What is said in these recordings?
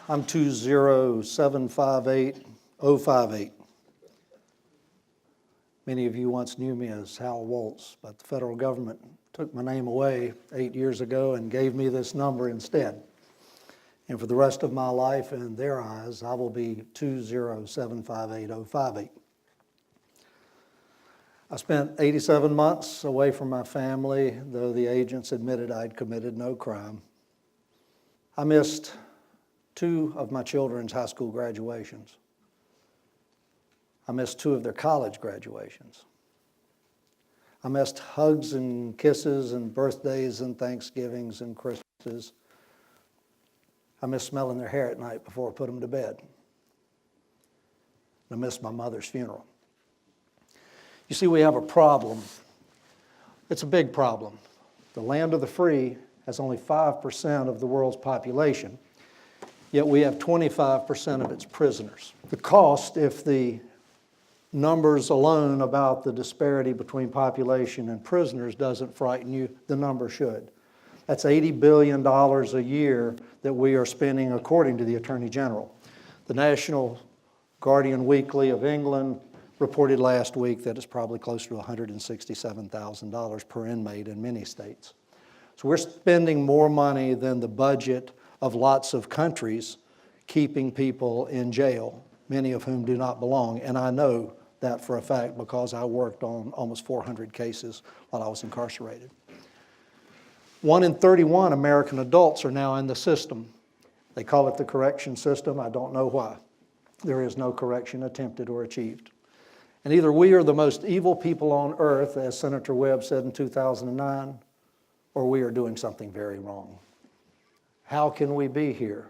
I'm 20758-058. Many of you once knew me as Howell Woltz, but the federal government took my name away 8 years ago and gave me this number instead. And for the rest of my life, in their eyes, I will be 20758-058. I spent 87 months away from my family, though the agents admitted I'd committed no crime. I missed 2 of my children's high school graduations. I missed 2 of their college graduations. I missed hugs and kisses and birthdays and Thanksgivings and Christmases. I missed smelling their hair at night before I put them to bed. I missed my mother's funeral. You see, we have a problem. It's a big problem. The land of the free has only 5% of the world's population, yet we have 25% of its prisoners. The cost, if the numbers alone about the disparity between population and prisoners doesn't frighten you, the number should. That's $80 billion a year that we are spending according to the Attorney General. The National Guardian Weekly of England reported last week that it's probably closer to $167,000 per inmate in many states. So we're spending more money than the budget of lots of countries keeping people in jail, many of whom do not belong. And I know that for a fact because I worked on almost 400 cases while I was incarcerated. 1 in 31 American adults are now in the system. They call it the correction system. I don't know why. There is no correction attempted or achieved. And either we are the most evil people on earth, as Senator Webb said in 2009, or we are doing something very wrong. How can we be here?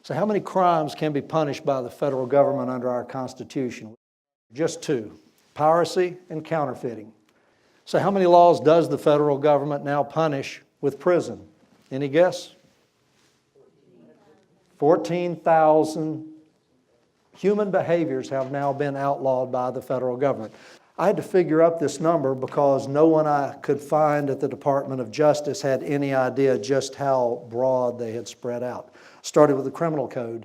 So how many crimes can be punished by the federal government under our Constitution? Just 2, piracy and counterfeiting. So how many laws does the federal government now punish with prison? Any guess? 14,000 human behaviors have now been outlawed by the federal government. I had to figure up this number because no one I could find at the Department of Justice had any idea just how broad they had spread out. Started with the criminal code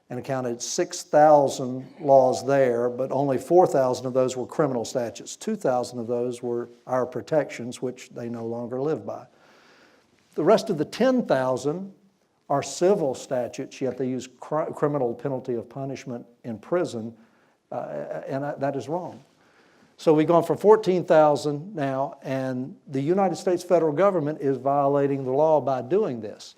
and counted 6,000 laws there, but only 4,000 of those were criminal statutes. 2,000 of those were our protections, which they no longer live by. The rest of the 10,000 are civil statutes, yet they use criminal penalty of punishment in prison, and that is wrong. So we've gone from 14,000 now, and the United States federal government is violating the law by doing this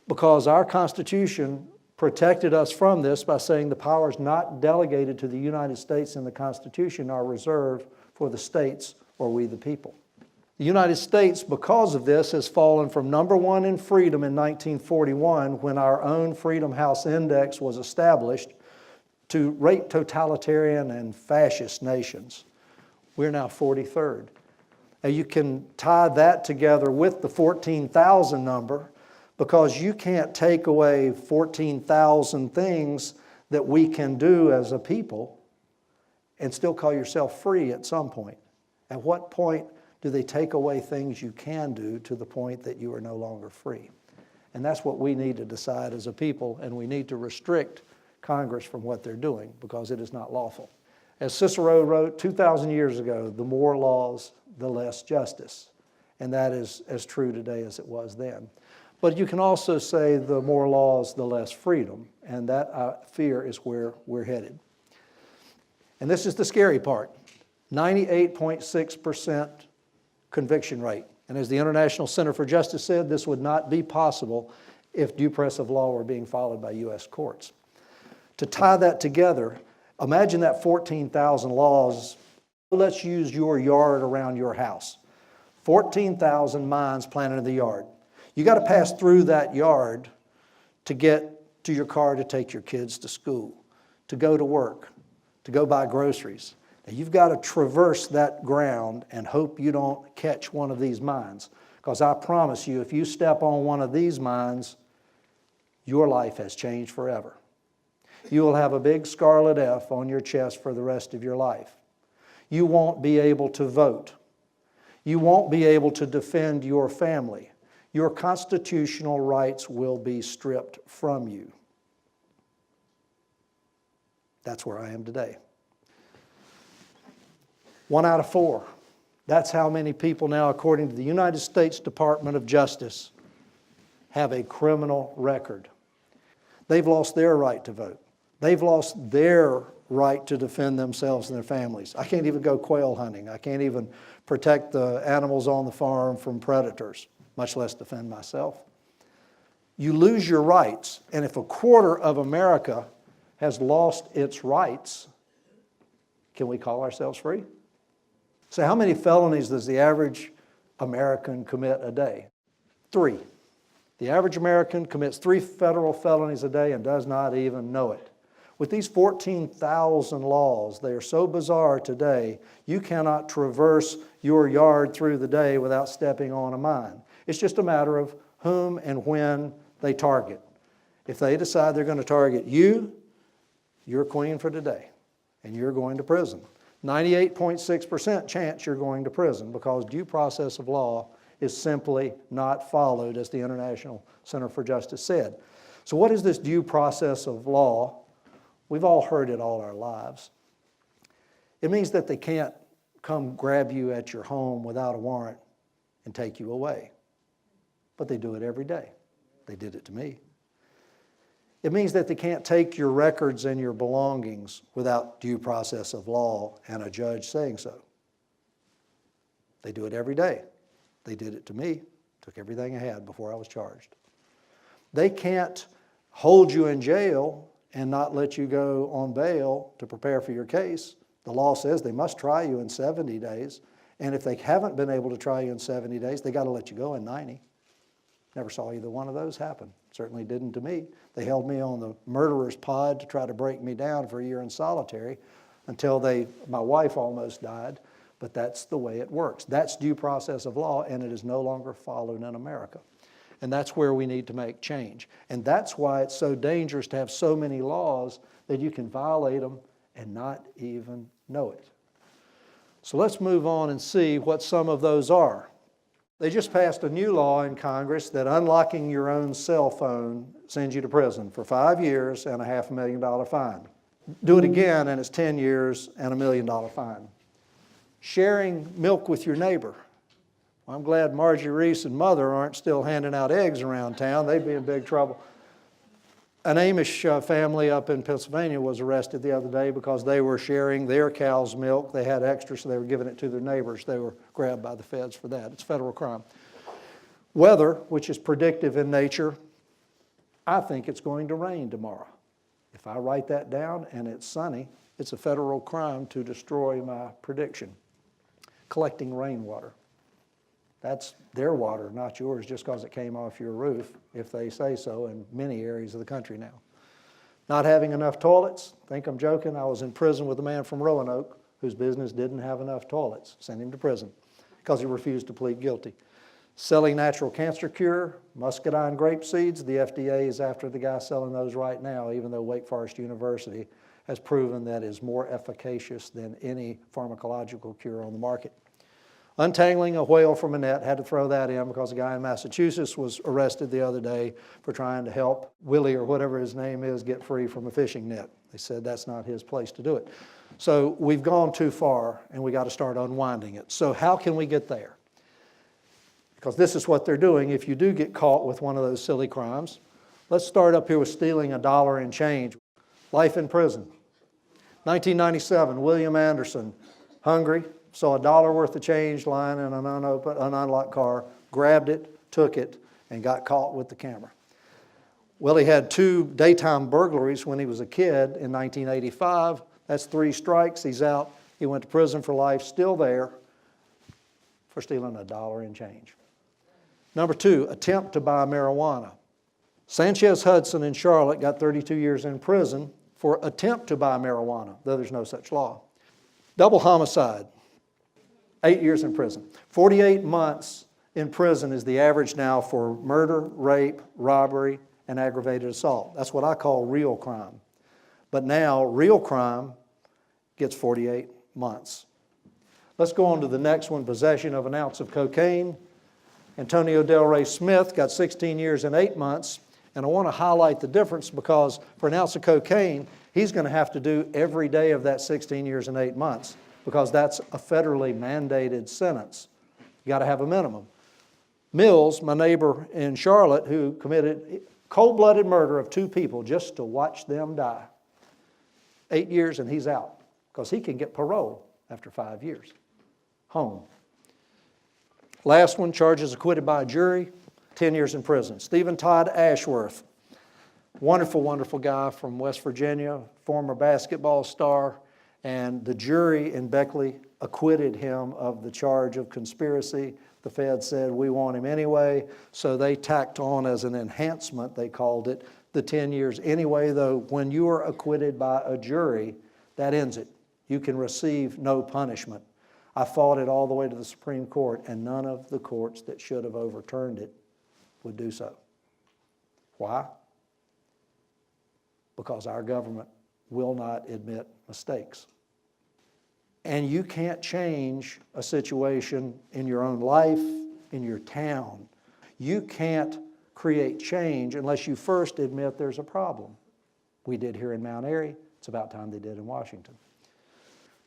because our Constitution protected us from this by saying the powers not delegated to the United States in the Constitution are reserved for the states or we the people. The United States, because of this, has fallen from number 1 in freedom in 1941 when our own Freedom House Index was established to rate totalitarian and fascist nations. We're now 43rd. Now you can tie that together with the 14,000 number because you can't take away 14,000 things that we can do as a people and still call yourself free at some point. At what point do they take away things you can do to the point that you are no longer free? And that's what we need to decide as a people, and we need to restrict Congress from what they're doing because it is not lawful. As Cicero wrote 2,000 years ago, the more laws, the less justice. And that is as true today as it was then. But you can also say the more laws, the less freedom. And that, I fear, is where we're headed. And this is the scary part. 98.6% conviction rate. And as the International Center for Justice said, this would not be possible if due process of law were being followed by U.S. courts. To tie that together, imagine that 14,000 laws. Let's use your yard around your house. 14,000 mines planted in the yard. You got to pass through that yard to get to your car to take your kids to school, to go to work, to go buy groceries. Now you've got to traverse that ground and hope you don't catch one of these mines. Because I promise you, if you step on one of these mines, your life has changed forever. You will have a big scarlet F on your chest for the rest of your life. You won't be able to vote. You won't be able to defend your family. Your constitutional rights will be stripped from you. That's where I am today. 1 out of 4. That's how many people now, according to the United States Department of Justice, have a criminal record. They've lost their right to vote. They've lost their right to defend themselves and their families. I can't even go quail hunting. I can't even protect the animals on the farm from predators, much less defend myself. You lose your rights, and if a quarter of America has lost its rights, can we call ourselves free? So how many felonies does the average American commit a day? 3. The average American commits 3 federal felonies a day and does not even know it. With these 14,000 laws, they are so bizarre today, you cannot traverse your yard through the day without stepping on a mine. It's just a matter of whom and when they target. If they decide they're going to target you, you're queen for today, and you're going to prison. 98.6% chance you're going to prison because due process of law is simply not followed, as the International Center for Justice said. So what is this due process of law? We've all heard it all our lives. It means that they can't come grab you at your home without a warrant and take you away. But they do it every day. They did it to me. It means that they can't take your records and your belongings without due process of law and a judge saying so. They do it every day. They did it to me. Took everything I had before I was charged. They can't hold you in jail and not let you go on bail to prepare for your case. The law says they must try you in 70 days. And if they haven't been able to try you in 70 days, they got to let you go in 90. Never saw either one of those happen. Certainly didn't to me. They held me on the murderer's pod to try to break me down for a year in solitary until my wife almost died. But that's the way it works. That's due process of law, and it is no longer followed in America. And that's where we need to make change. And that's why it's so dangerous to have so many laws that you can violate them and not even know it. So let's move on and see what some of those are. They just passed a new law in Congress that unlocking your own cell phone sends you to prison for 5 years and a $500,000 fine. Do it again and it's 10 years and $1 million fine. Sharing milk with your neighbor. Well, I'm glad Margie Reese and Mother aren't still handing out eggs around town. They'd be in big trouble. An Amish family up in Pennsylvania was arrested the other day because they were sharing their cow's milk. They had extra, so they were giving it to their neighbors. They were grabbed by the feds for that. It's federal crime. Weather, which is predictive in nature, I think it's going to rain tomorrow. If I write that down and it's sunny, it's a federal crime to destroy my prediction. Collecting rainwater. That's their water, not yours, just because it came off your roof, if they say so, in many areas of the country now. Not having enough toilets. Think I'm joking? I was in prison with a man from Roanoke whose business didn't have enough toilets. Sent him to prison because he refused to plead guilty. Selling natural cancer cure, muscadine grape seeds. The FDA is after the guy selling those right now, even though Wake Forest University has proven that is more efficacious than any pharmacological cure on the market. Untangling a whale from a net, had to throw that in because a guy in Massachusetts was arrested the other day for trying to help Willie, or whatever his name is, get free from a fishing net. They said that's not his place to do it. So we've gone too far and we got to start unwinding it. So how can we get there? Because this is what they're doing if you do get caught with one of those silly crimes. Let's start up here with stealing $1 and change. Life in prison. 1997, William Anderson, hungry, saw $1 worth of change lying in an unlocked car, grabbed it, took it, and got caught with the camera. Well, he had 2 daytime burglaries when he was a kid in 1985. That's 3 strikes. He's out. He went to prison for life, still there, for stealing $1 and change. Number 2, attempt to buy marijuana. Sanchez Hudson in Charlotte got 32 years in prison for attempt to buy marijuana, though there's no such law. Double homicide. 8 years in prison. 48 months in prison is the average now for murder, rape, robbery, and aggravated assault. That's what I call real crime. But now, real crime gets 48 months. Let's go on to the next one, possession of an ounce of cocaine. Antonio Del Rey Smith got 16 years and 8 months. And I want to highlight the difference because for an ounce of cocaine, he's going to have to do every day of that 16 years and 8 months because that's a federally mandated sentence. You got to have a minimum. Mills, my neighbor in Charlotte, who committed cold-blooded murder of 2 people just to watch them die. 8 years and he's out because he can get parole after 5 years. Home. Last one, charges acquitted by a jury, 10 years in prison. Stephen Todd Ashworth, wonderful, wonderful guy from West Virginia, former basketball star, and the jury in Beckley acquitted him of the charge of conspiracy. The Fed said, we want him anyway, so they tacked on as an enhancement, they called it, the 10 years anyway, though when you are acquitted by a jury, that ends it. You can receive no punishment. I fought it all the way to the Supreme Court, and none of the courts that should have overturned it would do so. Why? Because our government will not admit mistakes. And you can't change a situation in your own life, in your town. You can't create change unless you first admit there's a problem. We did here in Mount Airy. It's about time they did in Washington.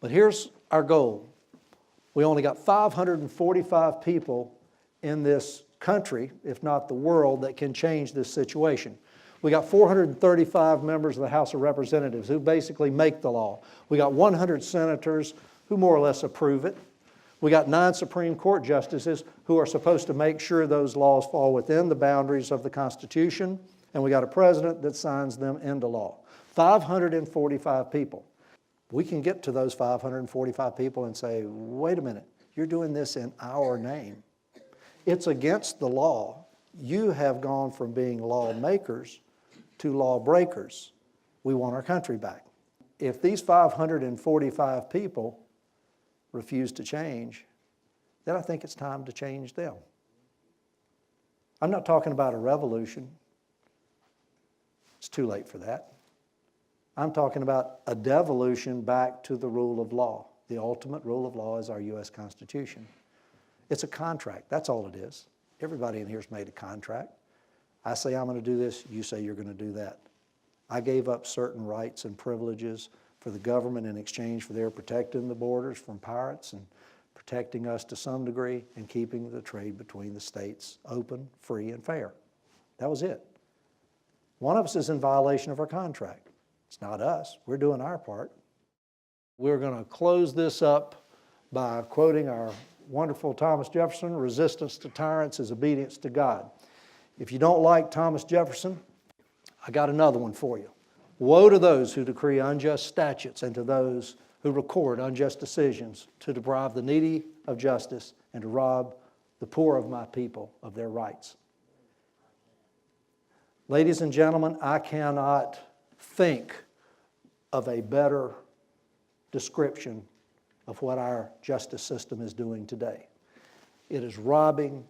But here's our goal. We only got 545 people in this country, if not the world, that can change this situation. We got 435 members of the House of Representatives who basically make the law. We got 100 senators who more or less approve it. We got 9 Supreme Court justices who are supposed to make sure those laws fall within the boundaries of the Constitution. And we got a president that signs them into law. 545 people. We can get to those 545 people and say, wait a minute, you're doing this in our name. It's against the law. You have gone from being lawmakers to lawbreakers. We want our country back. If these 545 people refuse to change, then I think it's time to change them. I'm not talking about a revolution. It's too late for that. I'm talking about a devolution back to the rule of law. The ultimate rule of law is our U.S. Constitution. It's a contract. That's all it is. Everybody in here's made a contract. I say I'm going to do this. You say you're going to do that. I gave up certain rights and privileges for the government in exchange for their protecting the borders from pirates and protecting us to some degree and keeping the trade between the states open, free, and fair. That was it. One of us is in violation of our contract. It's not us. We're doing our part. We're going to close this up by quoting our wonderful Thomas Jefferson, resistance to tyrants is obedience to God. If you don't like Thomas Jefferson, I got another one for you. Woe to those who decree unjust statutes and to those who record unjust decisions to deprive the needy of justice and to rob the poor of my people of their rights. Ladies and gentlemen, I cannot think of a better description of what our justice system is doing today. It is robbing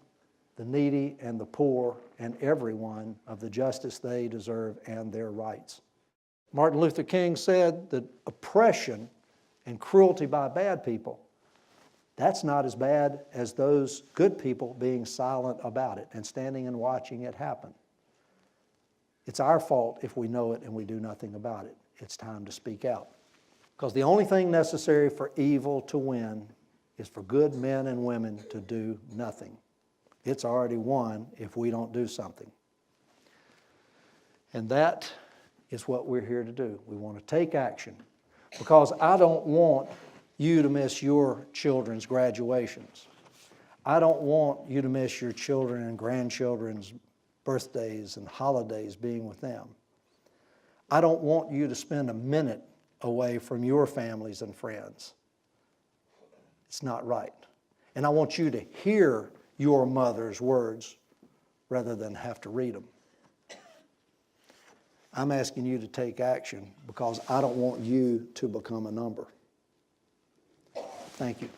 the needy and the poor and everyone of the justice they deserve and their rights. Martin Luther King said that oppression and cruelty by bad people, that's not as bad as those good people being silent about it and standing and watching it happen. It's our fault if we know it and we do nothing about it. It's time to speak out. Because the only thing necessary for evil to win is for good men and women to do nothing. It's already won if we don't do something. And that is what we're here to do. We want to take action. Because I don't want you to miss your children's graduations. I don't want you to miss your children and grandchildren's birthdays and holidays being with them. I don't want you to spend a minute away from your families and friends. It's not right. And I want you to hear your mother's words rather than have to read them. I'm asking you to take action because I don't want you to become a number. Thank you.